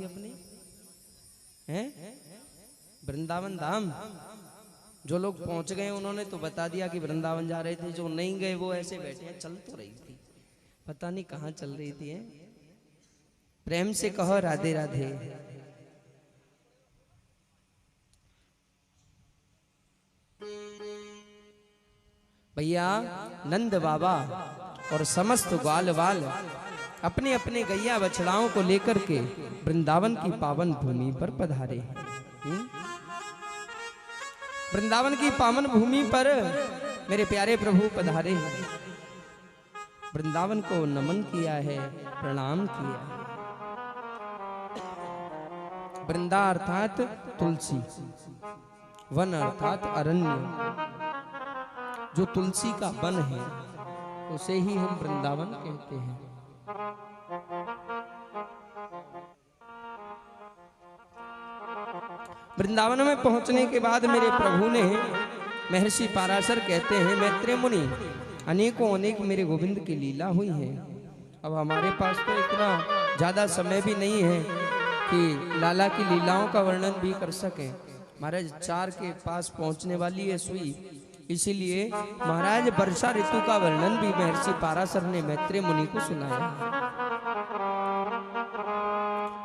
थी अपनी? हैं? वृंदावन धाम। जो लोग पहुंच गए उन्होंने तो बता दिया कि वृंदावन जा रहे थे, जो नहीं गए वो ऐसे बैठे हैं। चल तो रही थी, पता नहीं कहाँ चल रही थी। है? प्रेम से कहो राधे राधे। भैया नंद बाबा और समस्त ग्वाल वाल अपने अपने गैया बछड़ाओं को लेकर के वृंदावन की पावन भूमि पर पधारे हैं। वृंदावन की पावन भूमि पर मेरे प्यारे प्रभु पधारे हैं। वृंदावन को नमन किया है, प्रणाम किया है। वृंदा अर्थात तुलसी, वन अर्थात अरण्य। जो तुलसी का वन है उसे ही हम वृंदावन कहते हैं। वृंदावन में पहुंचने के बाद मेरे प्रभु ने, महर्षि पाराशर कहते हैं, मैत्रेय मुनि अनेकों अनेक मेरे गोविंद की लीला हुई है। अब हमारे पास तो इतना ज्यादा समय भी नहीं है कि लाला की लीलाओं का वर्णन भी कर सके। महाराज 4 के पास पहुंचने वाली है सुई, इसीलिए महाराज वर्षा ऋतु का वर्णन भी महर्षि पाराशर ने मैत्रेय मुनि को सुनाया।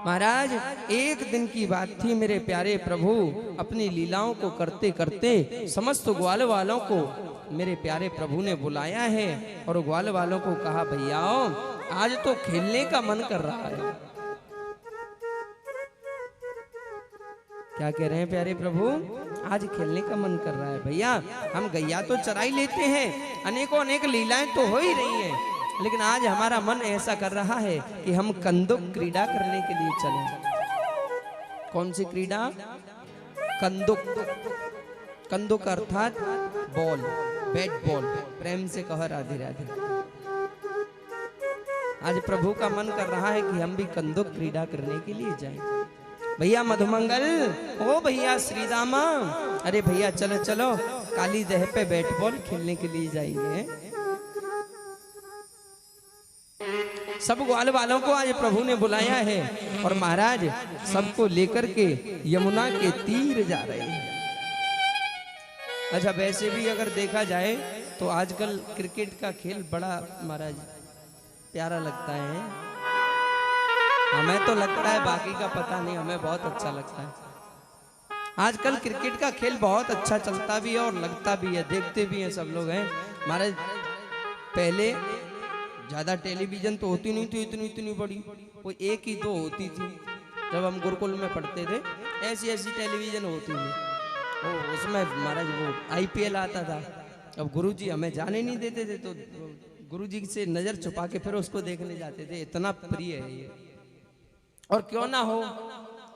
महाराज एक दिन की बात थी, मेरे प्यारे प्रभु अपनी लीलाओं को करते करते समस्त ग्वाल वालों को मेरे प्यारे प्रभु ने बुलाया है और ग्वाल वालों को कहा, भैया आज तो खेलने का मन कर रहा है। क्या कह रहे हैं प्यारे प्रभु? आज खेलने का मन कर रहा है। भैया हम गैया तो चराई लेते हैं, अनेकों अनेक लीलाएं तो हो ही रही हैं, लेकिन आज हमारा मन ऐसा कर रहा है कि हम कंदुक क्रीड़ा करने के लिए चलें। कौन सी क्रीड़ा? कंदुक। कंदुक अर्थात बॉल, बैट बॉल। प्रेम से कहो राधे राधे। आज प्रभु का मन कर रहा है कि हम भी कंदुक क्रीड़ा करने के लिए जाएं। भैया मधुमंगल, ओ भैया श्रीदामा, अरे भैया चलो चलो काली दह पे बैट बॉल खेलने के लिए जाएंगे। सब ग्वाल वालों को आज प्रभु ने बुलाया है और महाराज सबको लेकर के यमुना के तीर जा रहे हैं। अच्छा वैसे भी अगर देखा जाए तो आजकल क्रिकेट का खेल बड़ा महाराज प्यारा लगता है। हमें तो लगता है, बाकी का पता नहीं, हमें बहुत अच्छा लगता है। आजकल क्रिकेट का खेल बहुत अच्छा चलता भी है और लगता भी है, देखते भी हैं सब लोग हैं। महाराज पहले ज्यादा टेलीविजन तो होती नहीं थी इतनी बड़ी, वो 1 ही 2 होती थी। जब हम गुरुकुल में पढ़ते थे ऐसी टेलीविजन होती थी, उसमें महाराज वो IPL आता था। अब गुरुजी हमें जाने नहीं देते थे, तो गुरुजी से नजर छुपा के फिर उसको देखने जाते थे। इतना प्रिय है ये। और क्यों ना हो,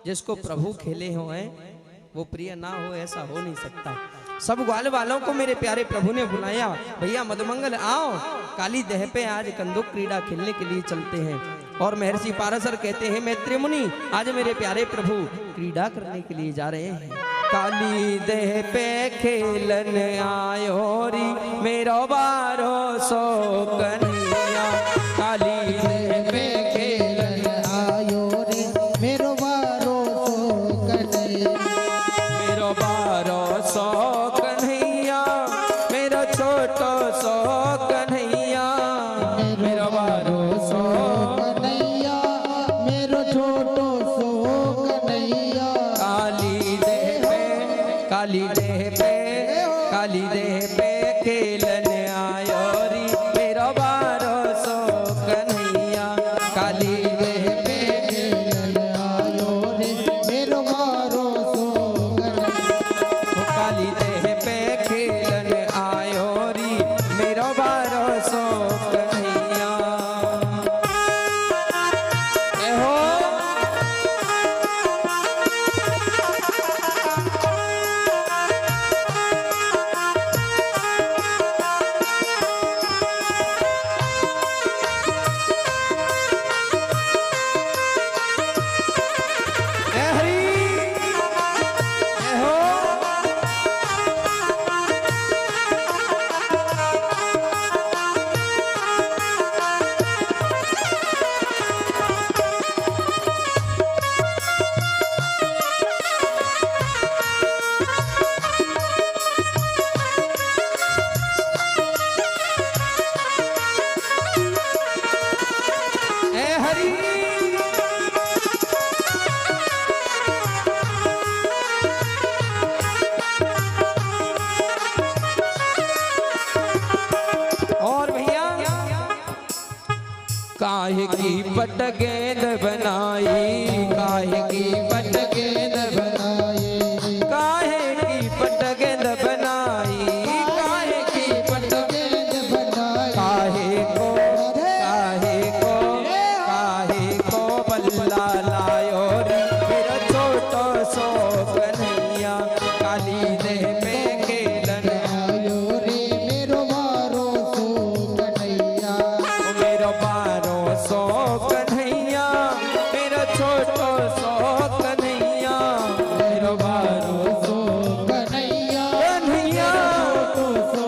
जिसको प्रभु खेले हो हैं वो प्रिय ना हो, ऐसा हो नहीं सकता। सब ग्वाल वालों को मेरे प्यारे प्रभु ने बुलाया, भैया मधुमंगल आओ काली दह पे आज कंदुक क्रीड़ा खेलने के लिए चलते हैं। और महर्षि पाराशर कहते हैं, मैत्रेय मुनि आज मेरे प्यारे प्रभु क्रीड़ा करने के लिए जा रहे हैं। काली दह पे खेलन आयो री मेरो बारो सो कन्हैया। काली दह पे खेलन आयो री मेरो बारो सो कन्हैया। मेरो बारो सो कन्हैया, मेरो छोटो सो कन्हैया। मेरो बारो सो कन्हैया, मेरो छोटो सो कन्हैया। काली देह पे, काली देह पे, काली देह पे खेलन आयो री मेरो बारो सो कन्हैया। काली देह पे खेलन आयो री मेरो बारो सो कन्हैया। काली देह पे खेलन आयो री मेरो बारो सो कन्हैया। काहे की पट गेंद बनाई, काहे की पट गेंद बनाई, काहे की पट गेंद बनाई, काहे की पट गेंद बनाई, काहे को बल्ला लायो रे मेरा छोटो सो कन्हैया, काली देह में खेलन आयो रे मेरो बारो सो कन्हैया, मेरो बारो सो कन्हैया, मेरा छोटो सो कन्हैया, मेरो बारो सो कन्हैया, कन्हैया छोटो सो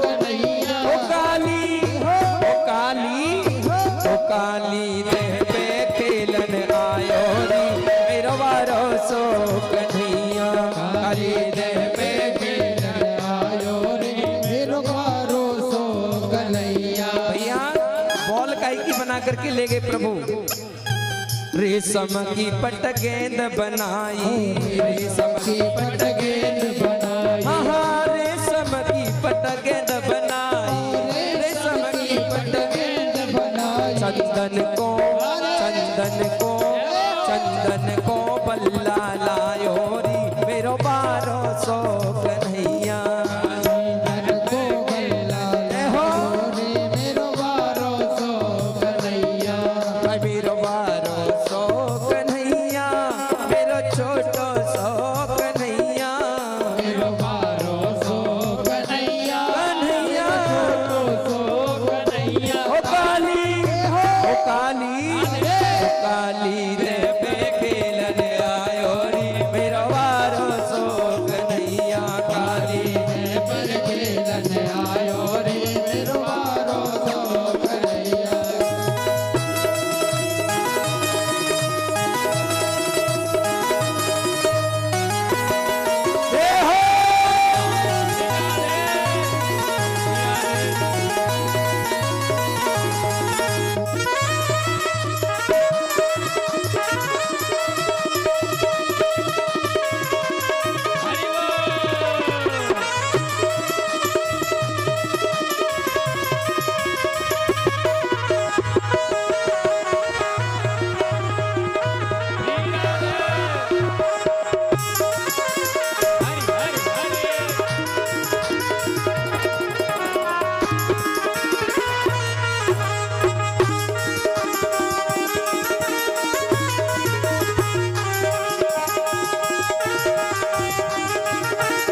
कन्हैया, ओ काली, ओ काली, ओ काली देह पे खेलन आयो रे मेरो बारो सो कन्हैया, काली देह पे खेलन आयो रे मेरो बारो सो कन्हैया। भैया बॉल काई की बना करके ले गए प्रभु, रेशम की पट गेंद बनाई, रेशम की पट गेंद बनाई, हाँ रेशम की पट गेंद बनाई, रेशम की पट गेंद बनाई, चंदन को चंदन को बल्ला लायो री मेरो बारो सो कन्हैया, चंदन को बल्ला लायो रे मेरो बारो सो कन्हैया, मेरो बारो सो कन्हैया, मेरो छोटो सो कन्हैया, मेरो बारो सो कन्हैया, कन्हैया छोटो सो कन्हैया, ओ काली, ओ काली, ओ काली रे पे खेलन आयो रे मेरो बारो सो कन्हैया, काली रे पे खेलन आयो रे मेरो बारो सो कन्हैया।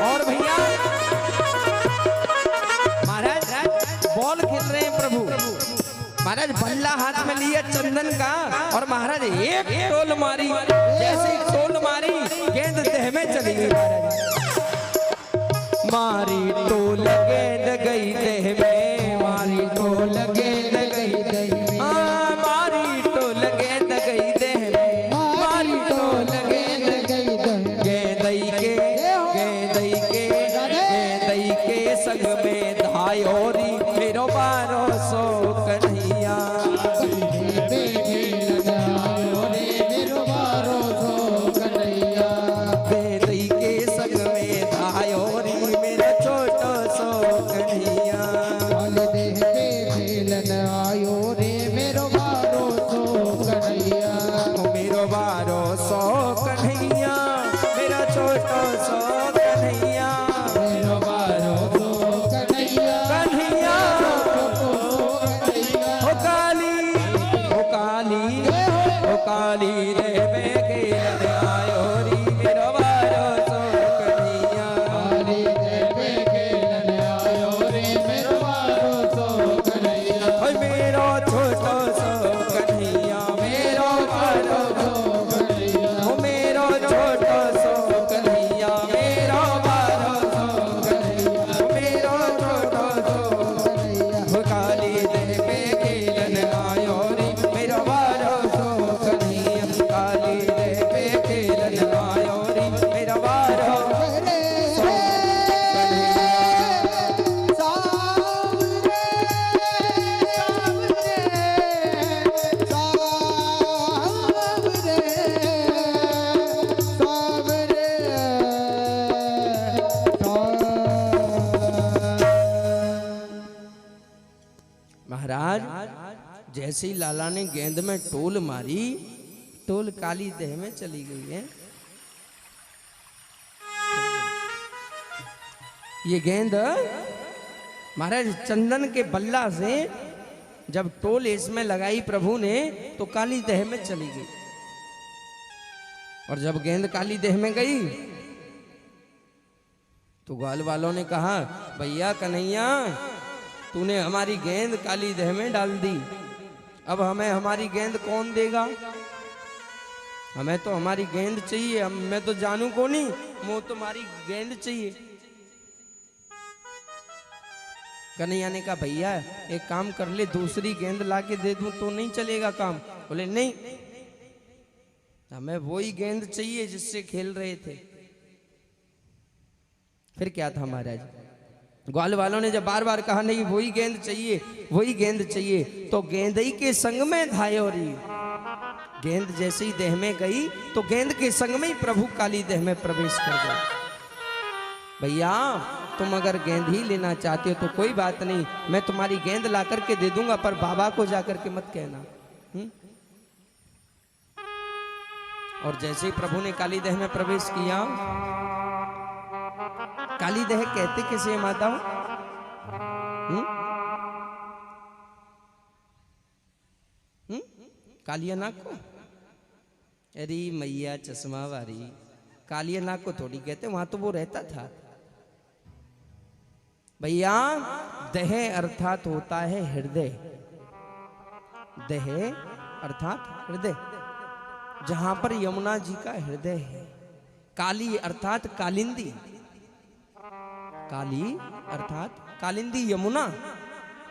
और भैया महाराज बॉल खेल रहे हैं प्रभु, महाराज बल्ला हाथ में लिया चंदन का, और महाराज एक टोल मारी, जैसे एक टोल मारी गेंद देह में चली गई, मारी टोल गेंद गई देह में, मारी टोल गेंद गई देह में, हाँ मारी टोल गेंद गई देह में, मारी टोल गेंद गई गेंदई के संग में धायो री मेरो बारो सो कन्हैया, मेरो बारो सो कन्हैया, गेंदई के संग में धायो री मेरा छोटो सो कन्हैया, देह पे खेलन आयो रे मेरो बारो सो कन्हैया, मेरो बारो सो कन्हैया, मेरा छोटो सो कन्हैया, मेरो बारो सो कन्हैया, कन्हैया ओ काली, ओ काली, ओ काली रे में खेलन आयो री मेरो बारो सो कन्हैया, काली रे में खेलन आयो रे मेरो बारो सो कन्हैया, ओ मेरो छोटो सो कन्हैया, मेरो बारो सो कन्हैया, ओ मेरो छोटो सो कन्हैया, मेरो बारो सो कन्हैया, ओ मेरो छोटो सो कन्हैया, ओ काली देह पे खेलन आयो रे मेरो बारो सो कन्हैया, काली देह पे जैसे ही लाला ने गेंद में टोल मारी, टोल काली देह में चली गई है। ये गेंद महाराज चंदन के बल्ला से जब टोल इसमें लगाई प्रभु ने तो काली देह में चली गई। और जब गेंद काली देह में गई तो ग्वाल वालों ने कहा, भैया कन्हैया तूने हमारी गेंद काली देह में डाल दी, अब हमें हमारी गेंद कौन देगा? हमें तो हमारी गेंद चाहिए, मैं तो जानू को नहीं, मुझे तुम्हारी गेंद चाहिए। कन्हैया ने कहा, भैया एक काम कर ले, दूसरी गेंद लाके दे दूं तो नहीं चलेगा काम? बोले नहीं, हमें वही गेंद चाहिए जिससे खेल रहे थे। फिर क्या था महाराज, ग्वाल वालों ने जब बार बार कहा नहीं वही गेंद चाहिए, वही गेंद चाहिए, तो गेंद ही के संग में धाये। और गेंद जैसे ही देह में गई तो गेंद के संग में ही प्रभु काली देह में प्रवेश कर गए। भैया तुम अगर गेंद ही लेना चाहते हो तो कोई बात नहीं, मैं तुम्हारी गेंद ला करके दे दूंगा, पर बाबा को जाकर के मत कहना। और जैसे ही प्रभु ने काली देह में प्रवेश किया, काली देह कहते किसे माता हो? कालिया नाग को? अरे मैया चश्मा वाली, कालिया नाग को थोड़ी कहते, वहां तो वो रहता था। भैया देह अर्थात होता है हृदय, देह अर्थात हृदय, जहां पर यमुना जी का हृदय है। काली अर्थात कालिंदी, काली अर्थात कालिंदी यमुना,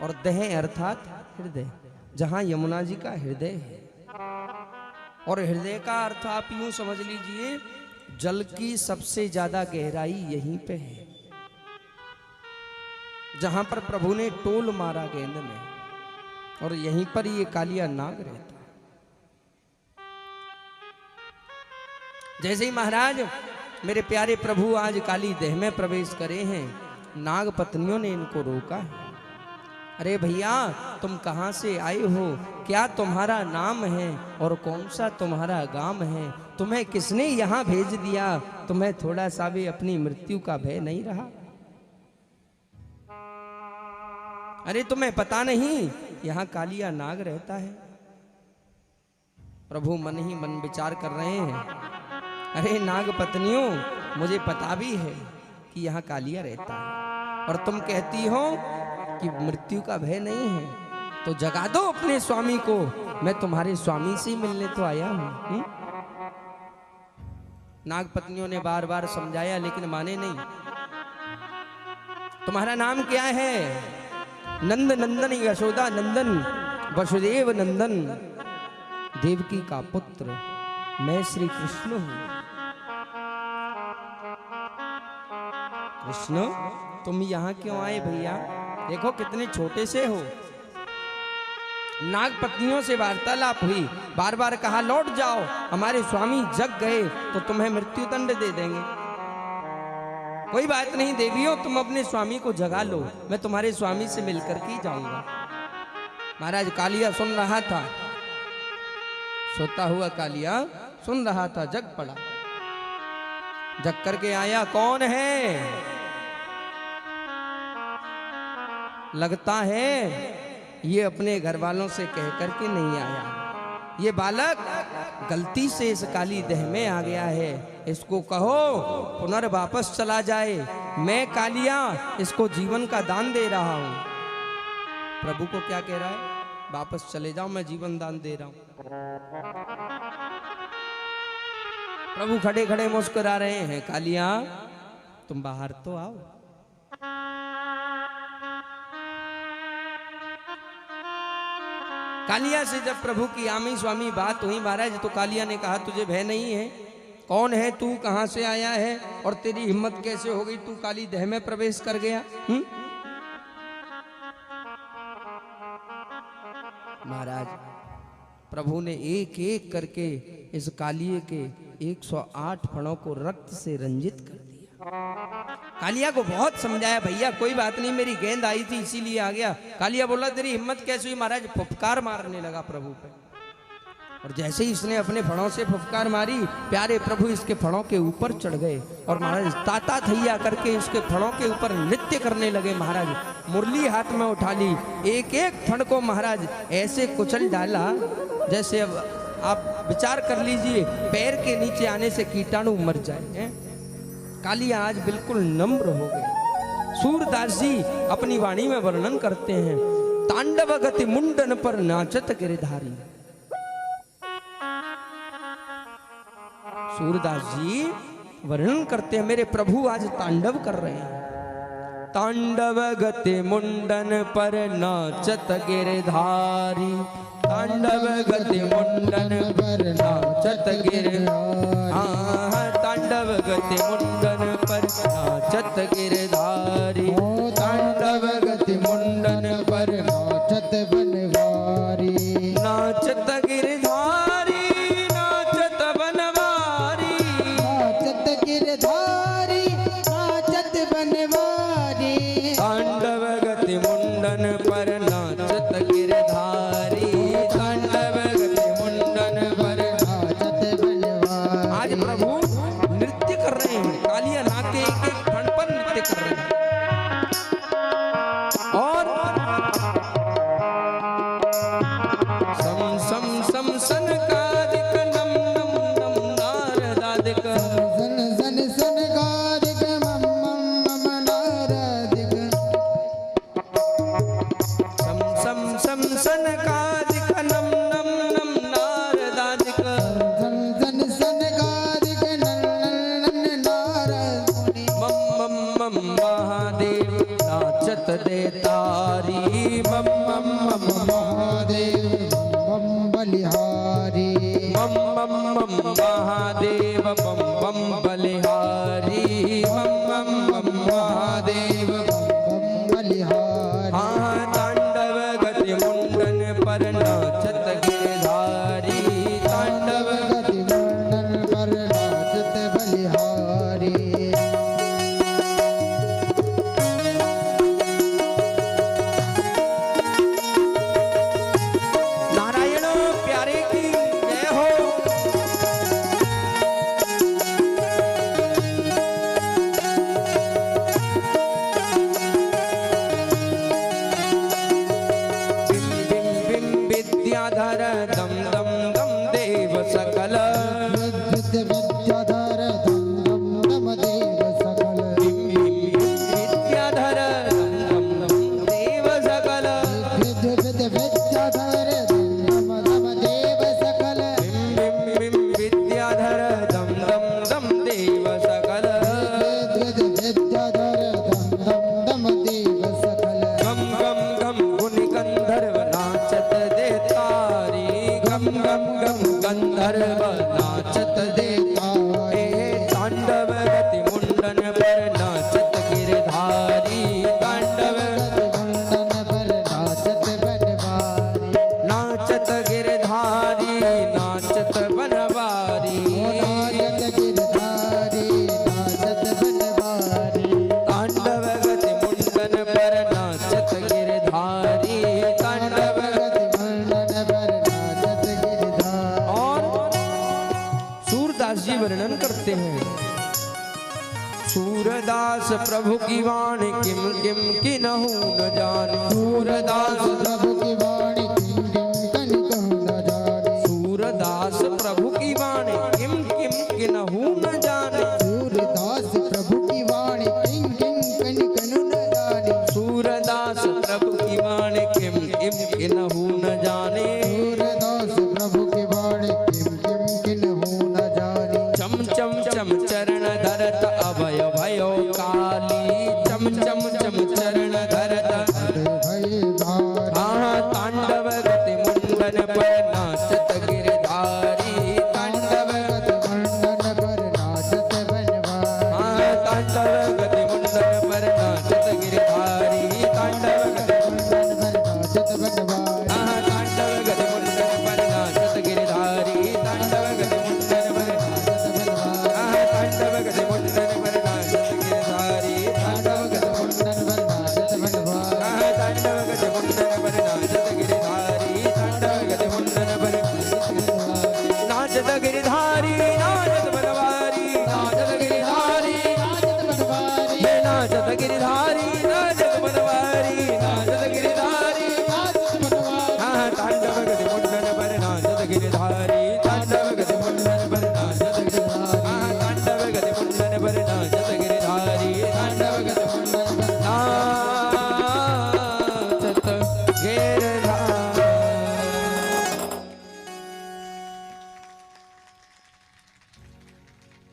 और देह अर्थात हृदय, जहां यमुना जी का हृदय है। और हृदय का अर्थ आप यूं समझ लीजिए, जल की सबसे ज्यादा गहराई यहीं पे है, जहां पर प्रभु ने टोल मारा गेंद में, और यहीं पर ये कालिया नाग रहता है। जैसे ही महाराज मेरे प्यारे प्रभु आज काली देह में प्रवेश करे हैं, नाग पत्नियों ने इनको रोका है। अरे भैया तुम कहां से आए हो, क्या तुम्हारा नाम है और कौन सा तुम्हारा गांव है? तुम्हें किसने यहां भेज दिया? तुम्हें थोड़ा सा भी अपनी मृत्यु का भय नहीं रहा? अरे तुम्हें पता नहीं यहां कालिया नाग रहता है? प्रभु मन ही मन विचार कर रहे हैं, अरे नाग पत्नियों मुझे पता भी है कि यहाँ कालिया रहता है, और तुम कहती हो कि मृत्यु का भय नहीं है, तो जगा दो अपने स्वामी को, मैं तुम्हारे स्वामी से मिलने तो आया हूं। नाग पत्नियों ने बार बार समझाया लेकिन माने नहीं। तुम्हारा नाम क्या है? नंद नंदन यशोदा नंदन वसुदेव नंदन, देवकी का पुत्र मैं श्री कृष्ण हूं। कृष्ण तुम यहाँ क्यों आए भैया? देखो कितने छोटे से हो। नाग पत्नियों से वार्तालाप हुई, बार बार कहा लौट जाओ, हमारे स्वामी जग गए तो तुम्हें मृत्यु दंड दे देंगे। कोई बात नहीं देवियों, तुम अपने स्वामी को जगा लो, मैं तुम्हारे स्वामी से मिलकर के जाऊंगा। महाराज कालिया सुन रहा था, सोता हुआ कालिया सुन रहा था, जग पड़ा, जग करके आया, कौन है? लगता है ये अपने घर वालों से कह करके नहीं आया, ये बालक गलती से इस काली देह में आ गया है, इसको कहो पुनर्वापस चला जाए, मैं कालिया इसको जीवन का दान दे रहा हूं। प्रभु को क्या कह रहा है? वापस चले जाओ, मैं जीवन दान दे रहा हूं। प्रभु खड़े खड़े मुस्कुरा रहे हैं, कालिया तुम बाहर तो आओ। कालिया से जब प्रभु की आमी स्वामी बात हुई महाराज, तो कालिया ने कहा तुझे भय नहीं है? कौन है तू, कहां से आया है, और तेरी हिम्मत कैसे हो गई, तू काली देह में प्रवेश कर गया? महाराज प्रभु ने एक एक करके इस कालिए के 108 फणों को रक्त से रंजित कर दिया। कालिया को बहुत समझाया, भैया कोई बात नहीं, मेरी गेंद आई थी इसीलिए आ गया। कालिया बोला तेरी हिम्मत कैसे हुई महाराज? फुफकार मारने लगा प्रभु पे, और जैसे ही इसने अपने फड़ों से फुफकार मारी, प्यारे प्रभु इसके फड़ों के ऊपर चढ़ गए और महाराज ताता थैया करके इसके फड़ों के ऊपर नृत्य करने लगे। महाराज मुरली हाथ में उठा ली, एक एक फण को महाराज ऐसे कुचल डाला जैसे, अब आप विचार कर लीजिए पैर के नीचे आने से कीटाणु मर जाए। कालिया आज बिल्कुल नम्र हो गए। सूरदास जी अपनी वाणी में वर्णन करते हैं, तांडव गति मुंडन पर नाचत गिरधारी। सूरदास जी वर्णन करते हैं, मेरे प्रभु आज तांडव कर रहे हैं। तांडव गति मुंडन पर नाचत गिरधारी, तांडव गति मुंडन पर नाचत गिरधारी, तांडव गति मुंडन पर नाचत गिरधारी, तांडव गति मुंडन पर नाचत बनवारी, नाचत गिरधारी, नाचत बनवारी, नाचत गिरधारी, नाचत बनवारी, तांडव गति मुंडन पर नाचत गिरधारी, तांडव गति मुंडन पर नाचत बनवारी। आज प्रभु नृत्य कर रहे हैं, कालिया नाक के एक एक फण पर नृत्य कर रहे हैं। और सम सम सम सन कादिक नम नम नम नारदादिक, सन सन सन कादिक मम मम मम नारदिक, सम सम सम सन कादिक नम नम नम नारदादिक, सन सन सन कादिक नम नम नम नारद, मम मम मम महादेव नाचत देतारी, मम मम मम महादेव बम बलिहारी, मम मम मम महादेव बम बम बलिहारी, मम मम मम महादेव बम बलिहारी। हाँ तांडव गति मुंडन पर नाचत गिरधारी, तांडव गति मुंडन पर नाचत बलिहारी। विद्याधर दम दम दम देव सकल, विद्याधर दम दम दम देव सकल, विद्याधर दम दम दम देव सकल, विद्याधर दम दम देव सकल, विद्याधर दम दम दम देव सकल, विद्याधर दम दम दम देव सकल, गम गम गम गुण गंधर्व नाचत देतारी, गम गम गम गंधर्व नाचत देतारी, तांडव गति मुंडन पर नाचत गिरधारी, तांडव गति मुंडन पर नाचत बनवारी, नाचत गिरधारी, नाचत बनवारी, नाचत गिरधारी, नाचत बनवारी, तांडव गति मुंडन पर नाचत गिरधारी, तांडव गति मुंडन पर नाचत गिरधारी। और सूरदास जी वर्णन करते हैं, सूरदास प्रभु की वाणी किम किम किन्हु न जाने, सूरदास प्रभु की वाणी किम किम किन्हु न जाने, सूरदास प्रभु की वाणी किम किम किन्हु न जाने, सूरदास प्रभु की वाणी किम किम किन्हु न जाने, सूरदास प्रभु की वाणी किम किम किन्हु न जाने, सूरदास प्रभु की वाणी किम किम किन्हु न जाने, चम चम चम चरण धरत अभय भयो काली, चम चम चम चरण धरत अभय भयो काली,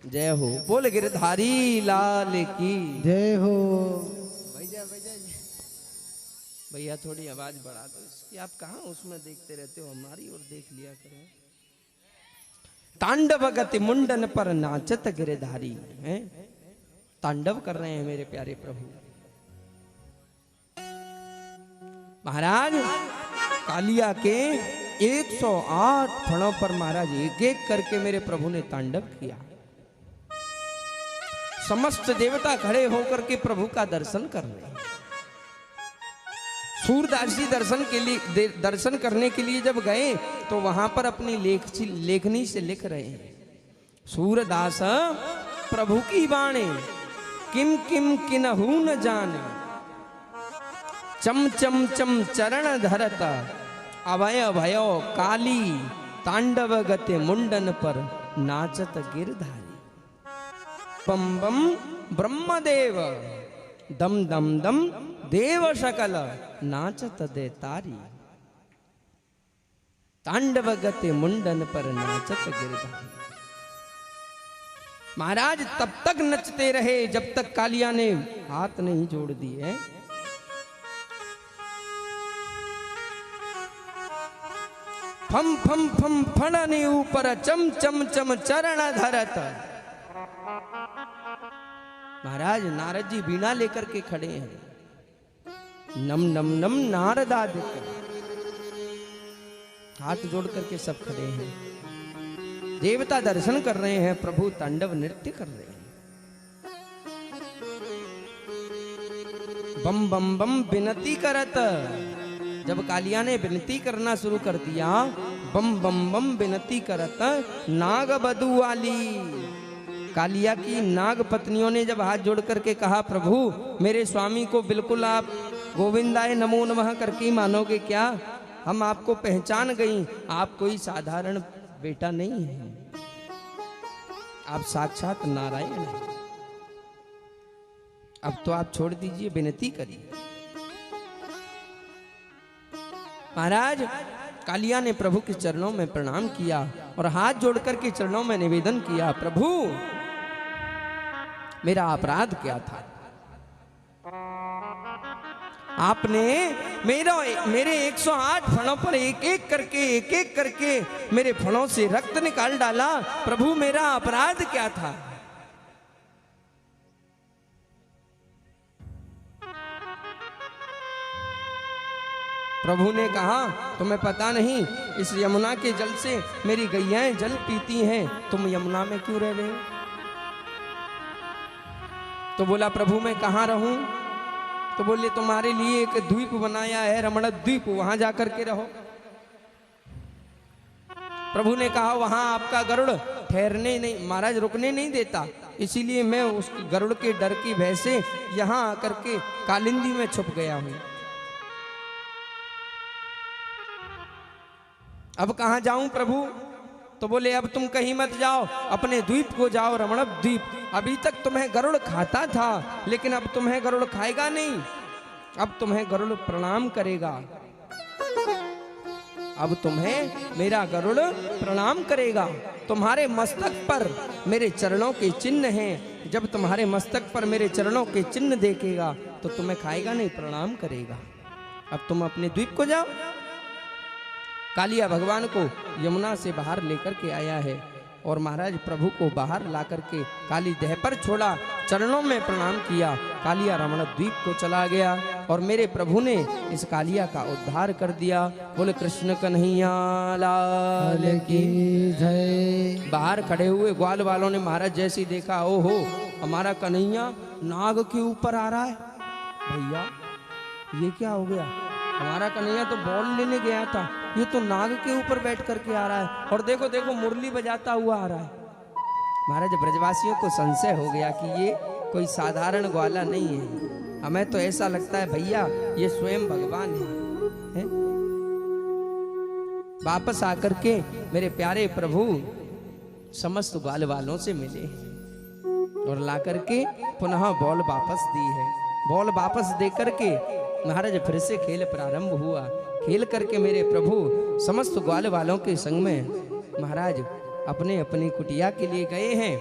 जय हो। बोल गिरधारी लाल की जय हो। भैया थोड़ी आवाज बढ़ा दो इसकी। आप कहाँ उसमें देखते रहते हो, हमारी ओर देख लिया करो। तांडव गति मुंडन पर नाचत गिरधारी हैं, तांडव कर रहे हैं मेरे प्यारे प्रभु। महाराज कालिया के 108 फणों पर महाराज एक एक करके मेरे प्रभु ने तांडव किया। समस्त देवता खड़े होकर के प्रभु का दर्शन कर रहे हैं। सूरदास जी दर्शन करने के लिए जब गए तो वहां पर अपनी लेखनी से लिख रहे हैं, सूरदास प्रभु की बाणे किम किम किन्हु न जाने, चम चम चम चरण धरत अभय भयो काली, तांडव गते मुंडन पर नाचत गिरधारी। बम बम ब्रह्मदेव दम दम दम देव शकल नाचत दे तारी, तांडव गते मुंडन पर नाचत गिरधारी। महाराज तब तक नचते रहे जब तक कालिया ने हाथ नहीं जोड़ दिए। फम फम फम फड़ने ऊपर चम चम चम चरण धरत। महाराज नारद जी बीणा लेकर के खड़े हैं, नम नम नम नारदादित्य हाथ जोड़ करके सब खड़े हैं। देवता दर्शन कर रहे हैं, प्रभु तांडव नृत्य कर रहे हैं। बम बम बम विनती करत, जब कालिया ने विनती करना शुरू कर दिया, बम बम बम विनती करत नाग बधू वाली। कालिया की नाग पत्नियों ने जब हाथ जोड़ करके कहा, प्रभु मेरे स्वामी को बिल्कुल आप गोविंदाय नमो नमः करके मानोगे क्या? हम आपको पहचान गई, आप कोई साधारण बेटा नहीं है, आप साक्षात नारायण हैं। अब तो आप छोड़ दीजिए, विनती करिए। महाराज कालिया ने प्रभु के चरणों में प्रणाम किया और हाथ जोड़कर के चरणों में निवेदन किया, प्रभु मेरा अपराध क्या था? आपने मेरे 108 फणों पर एक एक करके मेरे फणों से रक्त निकाल डाला। प्रभु मेरा अपराध क्या था? प्रभु ने कहा, तुम्हें पता नहीं इस यमुना के जल से मेरी गैयाएं जल पीती हैं, तुम यमुना में क्यों रह रहे हो? तो बोला, प्रभु मैं कहाँ रहूं? तो बोले, तुम्हारे लिए एक द्वीप बनाया है, रमण द्वीप, वहां जाकर के रहो। प्रभु ने कहा, वहां आपका गरुड़ ठहरने नहीं, महाराज रुकने नहीं देता, इसीलिए मैं उस गरुड़ के डर की भय से यहां आकर के कालिंदी में छुप गया हूं। अब कहां जाऊं प्रभु? तो बोले, अब तुम कहीं मत जाओ, अपने द्वीप को जाओ, रमण द्वीप। अभी तक तुम्हें गरुड़ खाता था, लेकिन अब तुम्हें गरुड़ खाएगा नहीं, अब तुम्हें गरुड़ प्रणाम करेगा। अब तुम्हें मेरा गरुड़ प्रणाम करेगा। तुम्हारे मस्तक पर मेरे चरणों के चिन्ह हैं, जब तुम्हारे मस्तक पर मेरे चरणों के चिन्ह देखेगा तो तुम्हें खाएगा नहीं, प्रणाम करेगा। अब तुम अपने द्वीप को जाओ। कालिया भगवान को यमुना से बाहर लेकर के आया है और महाराज प्रभु को बाहर ला करके काली देह पर छोड़ा, चरणों में प्रणाम किया, कालिया रमण द्वीप को चला गया और मेरे प्रभु ने इस कालिया का उद्धार कर दिया। बोले कृष्ण कन्हैया लाल की जय। बाहर खड़े हुए ग्वाल वालों ने महाराज जैसे देखा, ओहो हमारा कन्हैया नाग के ऊपर आ रहा है। भैया ये क्या हो गया? हमारा कन्हैया तो बॉल लेने गया था, ये तो नाग के ऊपर बैठ करके आ रहा है, और देखो देखो मुरली बजाता हुआ आ रहा है। महाराज ब्रजवासियों को संशय हो गया कि ये कोई साधारण ग्वाला नहीं है, हमें तो ऐसा लगता है भैया ये स्वयं भगवान है। वापस आकर के मेरे प्यारे प्रभु समस्त ग्वाल वालों से मिले और ला करके पुनः बॉल वापस दी है। बॉल वापस दे करके महाराज फिर से खेल प्रारंभ हुआ। खेल करके मेरे प्रभु समस्त ग्वाल वालों के संग में महाराज अपने अपनी कुटिया के लिए गए हैं।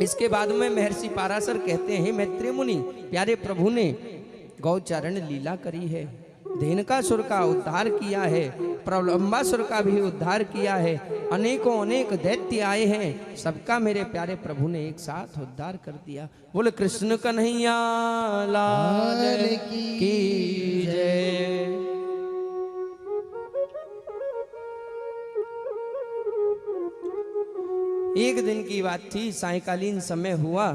इसके बाद में महर्षि पाराशर कहते हैं, मैत्रेय मुनि, प्यारे प्रभु ने गौचारण लीला करी है, धेनुकासुर का उद्धार किया है, प्रलंबासुर का भी उद्धार किया है, अनेकों अनेक दैत्य आए हैं, सबका मेरे प्यारे प्रभु ने एक साथ उद्धार कर दिया। बोले कृष्ण कन्हैया लाल की जय। एक दिन की बात थी, सायंकालीन समय हुआ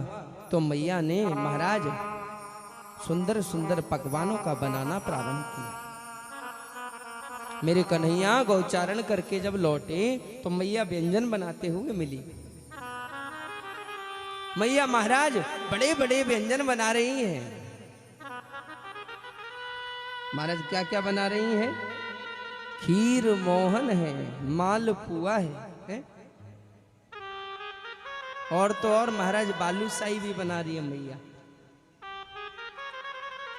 तो मैया ने महाराज सुंदर सुंदर पकवानों का बनाना प्रारंभ किया। मेरे कन्हैया गौचारण करके जब लौटे तो मैया व्यंजन बनाते हुए मिली। मैया महाराज बड़े बड़े व्यंजन बना रही हैं। महाराज क्या क्या बना रही हैं? खीर मोहन है, मालपुआ है? और तो और महाराज बालूशाही भी बना रही है मैया,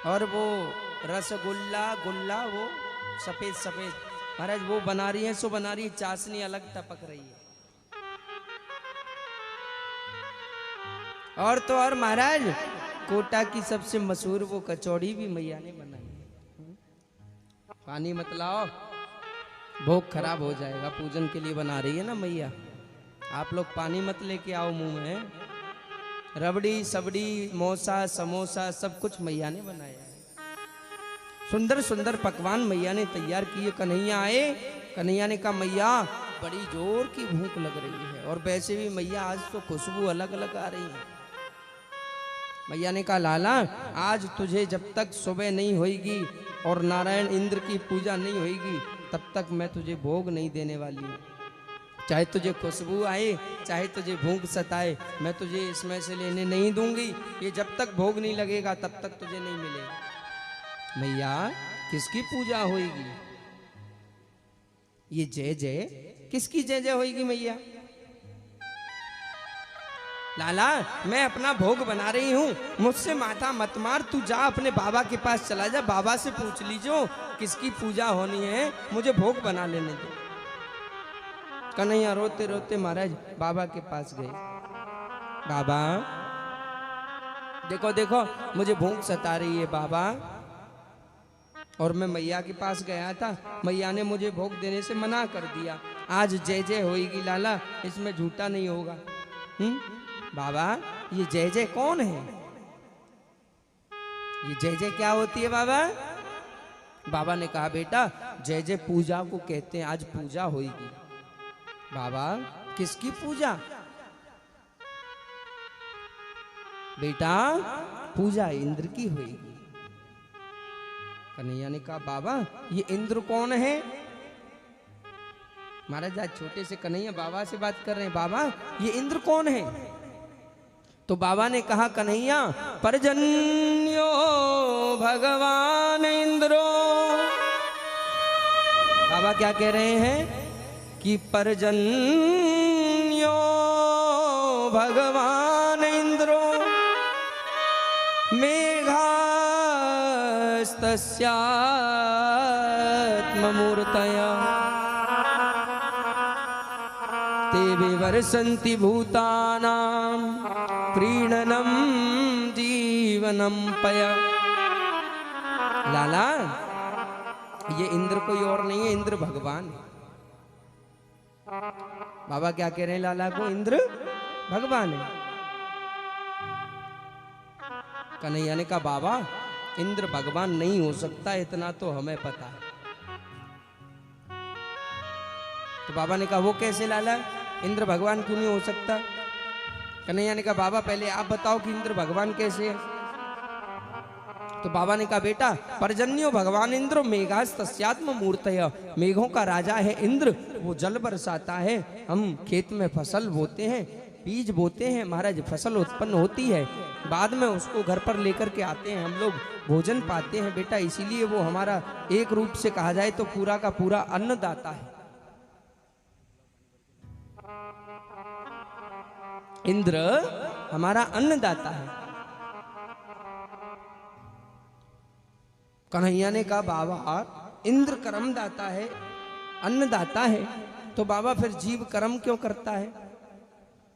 और वो रसगुल्ला गुल्ला वो सफेद सफेद महाराज वो बना रही है। सो बना रही है, चाशनी अलग टपक रही है। और तो और महाराज कोटा की सबसे मशहूर वो कचौड़ी भी मैया ने बनाई। पानी मत लाओ, भोग खराब हो जाएगा, पूजन के लिए बना रही है ना मैया। आप लोग पानी मत लेके आओ मुंह में। रबड़ी सबड़ी मोसा समोसा सब कुछ मैया ने बनाया है। सुंदर सुंदर पकवान मैया ने तैयार किए। कन्हैया आए, कन्हैया ने कहा मैया बड़ी जोर की भूख लग रही है, और वैसे भी मैया आज तो खुशबू अलग अलग आ रही है। मैया ने कहा लाला आज तुझे जब तक सुबह नहीं होगी और नारायण इंद्र की पूजा नहीं होगी तब तक मैं तुझे भोग नहीं देने वाली हूँ। चाहे तुझे खुशबू आए चाहे तुझे भूख सताए, मैं तुझे इसमें से लेने नहीं दूंगी। ये जब तक भोग नहीं लगेगा तब तक तुझे नहीं मिलेगा। मैया किसकी पूजा होगी? ये जय जय किसकी जय जय होगी मैया? लाला मैं अपना भोग बना रही हूँ, मुझसे माथा मत मार, तू जा अपने बाबा के पास चला जा, बाबा से पूछ लीजिए किसकी पूजा होनी है, मुझे भोग बना लेने दो। कन्हैया रोते रोते महाराज बाबा के पास गए। बाबा देखो देखो मुझे भूख सता रही है बाबा, और मैं मैया के पास गया था, मैया ने मुझे भोग देने से मना कर दिया। आज जय जय होगी लाला, इसमें झूठा नहीं होगा। बाबा ये जय जय कौन है? ये जय जय क्या होती है बाबा? बाबा ने कहा बेटा जय जय पूजा को कहते हैं, आज पूजा होगी। बाबा किसकी पूजा? बेटा पूजा इंद्र की होगी। कन्हैया ने कहा बाबा ये इंद्र कौन है? महाराज आज छोटे से कन्हैया बाबा से बात कर रहे हैं, बाबा ये इंद्र कौन है? तो बाबा ने कहा कन्हैया पर्जन्यो भगवान इंद्रो। बाबा क्या कह रहे हैं कि पर्जन्यो भगवान इंद्रो मेघास्तस्यात्ममूर्तया ते विवर्षन्ति भूतानां प्रीणनं जीवनं पया। लाला ये इंद्र कोई और नहीं है, इंद्र भगवान है। बाबा क्या कह रहे हैं लाला को? इंद्र भगवान है। कन्हैया ने कहा बाबा इंद्र भगवान नहीं हो सकता, इतना तो हमें पता है। तो बाबा ने कहा वो कैसे लाला, इंद्र भगवान क्यों नहीं हो सकता? कन्हैया ने कहा बाबा पहले आप बताओ कि इंद्र भगवान कैसे है। तो बाबा ने कहा बेटा पर्जन्यो भगवान इंद्र मेघास्तस्यात्म मूर्तय, मेघों का राजा है इंद्र, वो जल बरसाता है। हम खेत में फसल बोते हैं, बीज बोते हैं महाराज, फसल उत्पन्न होती है, बाद में उसको घर पर लेकर के आते हैं, हम लोग भोजन पाते हैं बेटा, इसीलिए वो हमारा एक रूप से कहा जाए तो पूरा का पूरा अन्नदाता है। इंद्र हमारा अन्नदाता है। कन्हैया ने कहा बाबा इंद्र कर्म दाता है, अन्नदाता है, तो बाबा फिर जीव कर्म क्यों करता है?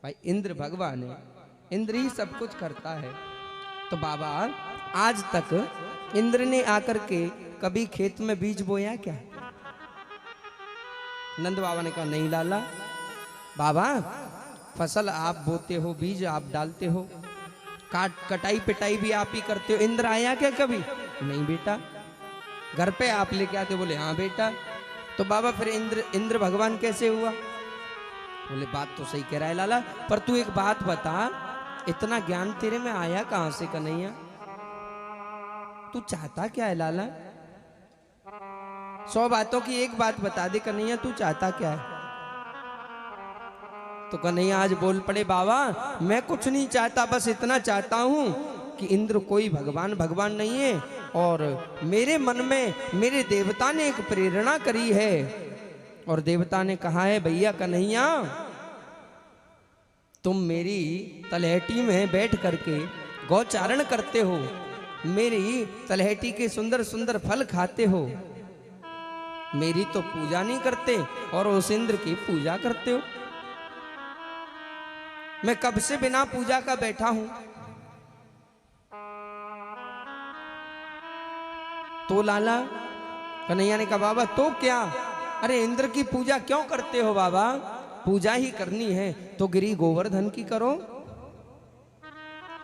भाई इंद्र भगवान है, इंद्र ही सब कुछ करता है। तो बाबा आज तक इंद्र ने आकर के कभी खेत में बीज बोया क्या? नंद बाबा ने कहा नहीं लाला। बाबा फसल आप बोते हो, बीज आप डालते हो, कटाई पिटाई भी आप ही करते हो, इंद्र आया क्या कभी? नहीं बेटा। घर पे आप लेके आते? बोले हाँ बेटा। तो बाबा फिर इंद्र भगवान कैसे हुआ? बोले बात तो सही कह रहा है लाला, पर तू एक बात बता, इतना ज्ञान तेरे में आया कहां से कन्हैया? तू चाहता क्या है लाला? 100 बातों की एक बात बता दे कन्हैया, तू चाहता क्या है? तो कन्हैया आज बोल पड़े, बाबा मैं कुछ नहीं चाहता, बस इतना चाहता हूं कि इंद्र कोई भगवान नहीं है, और मेरे मन में मेरे देवता ने एक प्रेरणा करी है, और देवता ने कहा है भैया कन्हैया तुम मेरी तलहटी में बैठ करके गौचारण करते हो, मेरी तलहटी के सुंदर सुंदर फल खाते हो, मेरी तो पूजा नहीं करते और उस इंद्र की पूजा करते हो। मैं कब से बिना पूजा का बैठा हूं। तो लाला कन्हैया ने कहा बाबा तो क्या? अरे इंद्र की पूजा क्यों करते हो बाबा? पूजा ही करनी है तो गिरी गोवर्धन की करो।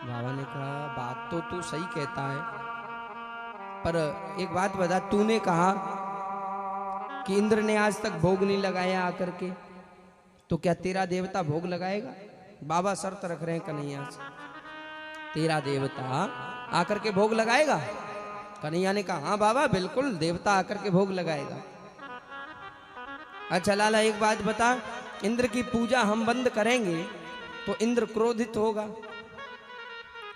बाबा ने कहा बात तो तू सही कहता है, पर एक बात बता, तूने कहा कि इंद्र ने आज तक भोग नहीं लगाया आकर के, तो क्या तेरा देवता भोग लगाएगा? बाबा शर्त रख रहे हैं कन्हैया से, तेरा देवता आकर के भोग लगाएगा? कन्हैया ने कहा हाँ बाबा बिल्कुल, देवता आकर के भोग लगाएगा। अच्छा लाला एक बात बता, इंद्र की पूजा हम बंद करेंगे तो इंद्र क्रोधित होगा,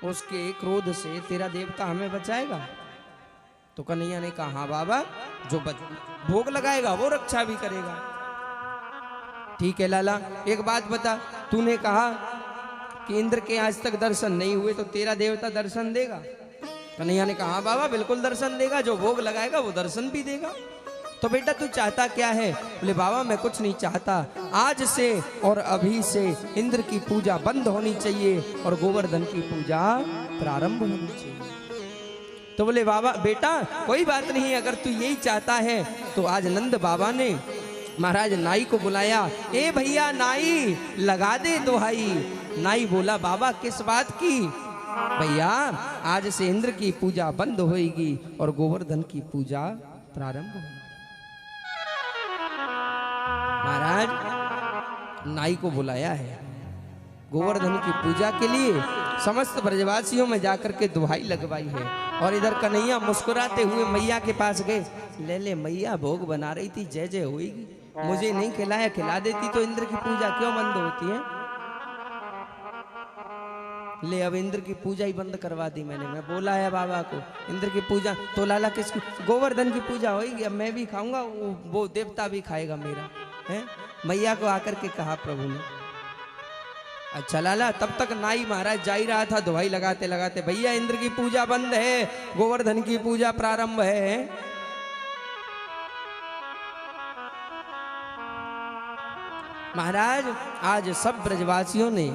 उसके क्रोध से तेरा देवता हमें बचाएगा? तो कन्हैया ने कहा हाँ बाबा, जो भोग लगाएगा वो रक्षा भी करेगा। ठीक है लाला एक बात बता, तूने कहा कि इंद्र के आज तक दर्शन नहीं हुए, तो तेरा देवता दर्शन देगा? कन्हैया ने कहा हाँ बाबा बिल्कुल दर्शन देगा, जो भोग लगाएगा वो दर्शन भी देगा। तो बेटा तू चाहता क्या है? बोले बाबा मैं कुछ नहीं चाहता, आज से और अभी से इंद्र की पूजा बंद होनी चाहिए और गोवर्धन की पूजा प्रारंभ होनी चाहिए। तो बोले बाबा बेटा कोई बात नहीं, अगर तू यही चाहता है तो आज नंद बाबा ने महाराज नाई को बुलाया, ए भैया नाई लगा दे दुहाई। नाई बोला बाबा किस बात की? भैया आज से इंद्र की पूजा बंद होएगी और गोवर्धन की पूजा प्रारंभ होगी। महाराज नाई को बुलाया है गोवर्धन की पूजा के लिए, समस्त ब्रजवासियों में जाकर के दुहाई लगवाई है, और इधर कन्हैया मुस्कुराते हुए मैया के पास गए, ले ले मैया भोग बना रही थी, जय जय होगी, मुझे नहीं खिलाया, खिला देती तो इंद्र की पूजा क्यों बंद होती है? ले अब इंद्र की पूजा ही बंद करवा दी मैंने, मैं बोला है बाबा को इंद्र की पूजा। तो लाला किसकी? गोवर्धन की पूजा होगी, अब मैं भी खाऊंगा, वो देवता भी खाएगा मेरा, है मैया को आकर के कहा प्रभु ने। अच्छा लाला तब तक नाई महाराज जा ही रहा था दुहाई लगाते लगाते, भैया इंद्र की पूजा बंद है, गोवर्धन की पूजा प्रारंभ है। महाराज आज सब ब्रजवासियों ने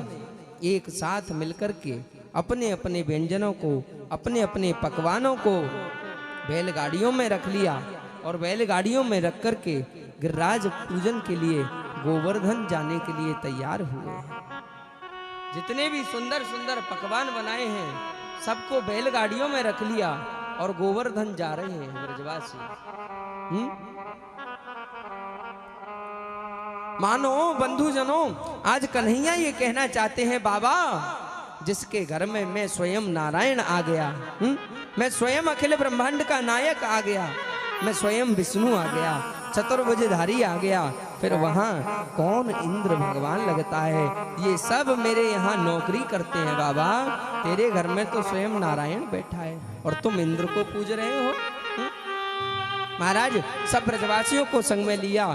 एक साथ मिलकर के अपने अपने व्यंजनों को, अपने अपने पकवानों को बैलगाड़ियों में रख लिया, और बैलगाड़ियों में रख करके गिरिराज पूजन के लिए गोवर्धन जाने के लिए तैयार हुए हैं। जितने भी सुंदर सुंदर पकवान बनाए हैं सबको बैलगाड़ियों में रख लिया और गोवर्धन जा रहे हैं ब्रजवासी। मानो बंधुजनों आज कन्हैया ये कहना चाहते हैं बाबा जिसके घर में मैं स्वयं नारायण आ गया, मैं स्वयं अखिल ब्रह्मांड का नायक आ गया, मैं स्वयं विष्णु आ गया, चतुर्भुजधारी आ गया, फिर वहाँ कौन इंद्र भगवान लगता है? ये सब मेरे यहाँ नौकरी करते हैं बाबा, तेरे घर में तो स्वयं नारायण बैठा है और तुम इंद्र को पूज रहे हो। महाराज सब ब्रजवासियों को संग में लिया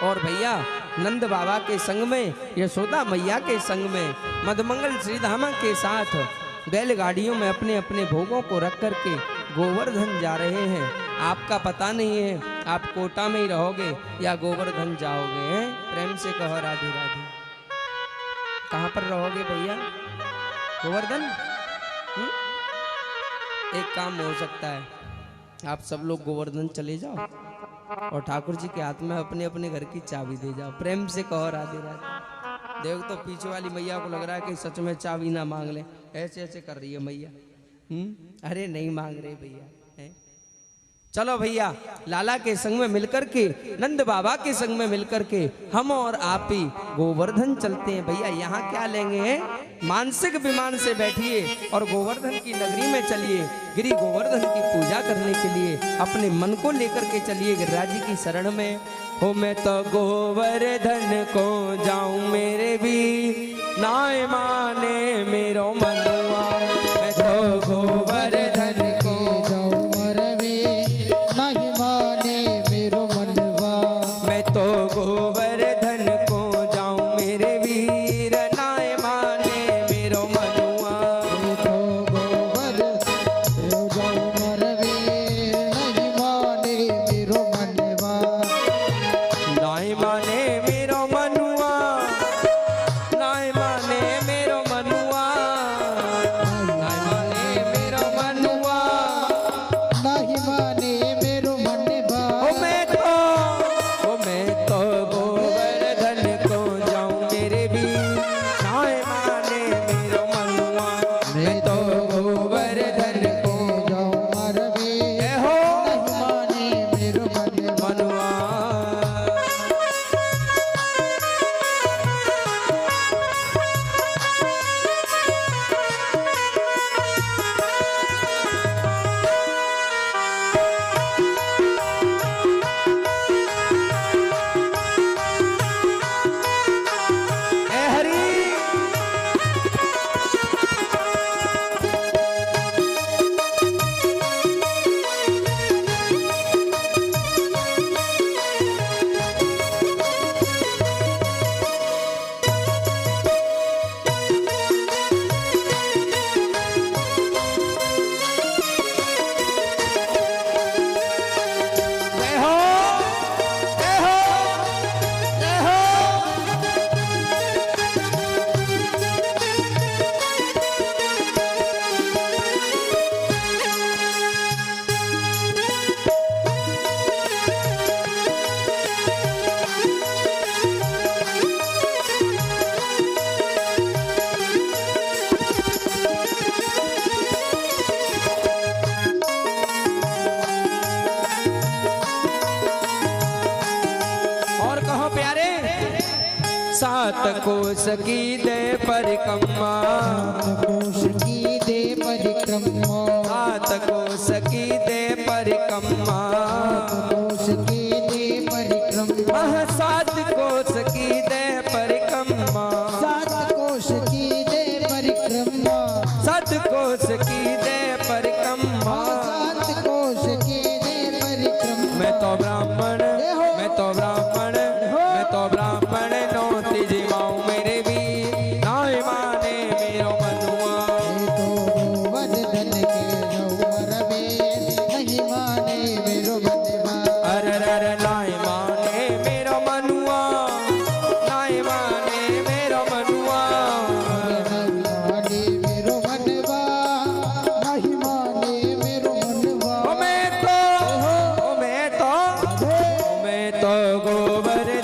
और भैया नंद बाबा के संग में, यशोदा मैया के संग में, मधुमंगल श्रीधामा के साथ बैलगाड़ियों में अपने अपने भोगों को रख करके गोवर्धन जा रहे हैं। आपका पता नहीं है आप कोटा में ही रहोगे या गोवर्धन जाओगे। प्रेम से कहो राधे राधे। कहाँ पर रहोगे भैया? गोवर्धन एक काम हो सकता है, आप सब लोग गोवर्धन चले जाओ और ठाकुर जी के हाथ में अपने अपने घर की चाबी दे जाओ। प्रेम से कहो राधे राधे। देख तो पीछे वाली मैया को लग रहा है कि सच में चाबी ना मांग ले, ऐसे ऐसे कर रही है मैया। अरे नहीं मांग रहे भैया। चलो भैया, लाला के संग में मिलकर के, नंद बाबा के संग में मिलकर के हम और आप ही गोवर्धन चलते हैं। भैया यहाँ क्या लेंगे, मानसिक विमान से बैठिए और गोवर्धन की नगरी में चलिए। गिरी गोवर्धन की पूजा करने के लिए अपने मन को लेकर के चलिए गिरिराज जी की शरण में। हो मैं तो गोवर्धन को जाऊं मेरे भी नाय माने मेरो मनुआ। मैं तो गोवर्धन को जाऊं मेरे भी नाय माने मेरो मनवा। मैं तो गोवर्धन को जाऊं मेरे वीर नाय माने मेरो मनुआ। मैं तो गोवर्धन जाऊं मेरे वीर नाय माने मेरो मनवा। नाय माने मेरो मनुआ, नाय माने मेरो मनुआ, नाय माने मेरो मनुआ, नाय माने मेरो मनवा। ओ मैं तो गोवर्धन को जाऊं मेरे भी नाय माने मेरो मनुआ। मैं तो गोवर्धन को जाऊं मेरे भी नाय माने मेरो मनवा। सात कोस की दे परिक्रमा, कोस की दे परिक्रमा, सात कोस की दे परिक्रमा, कोस की दे परिक्रमा, सात कोस की दे परिक्रमा, सात कोस की दे परिक्रमा, सात कोस की दे परिक्रमा, सात कोस की दे परिक्रमा। मैं तो ब्राह्मण, मैं तो ब्राह्मण, मैं तो ब्राह्मण नोति जीवाऊं मेरे भी नाय माने मेरो मनुआ। मैं तो गोवर्धन के जाऊं रवे नहीं माने मेरो मनवा। अरे अरे नाय माने मेरो मनुआ, नाय माने मेरो मनुआ, नहीं माने मेरो मनवा, नहीं माने मेरो मनवा। मैं तो गोवर्धन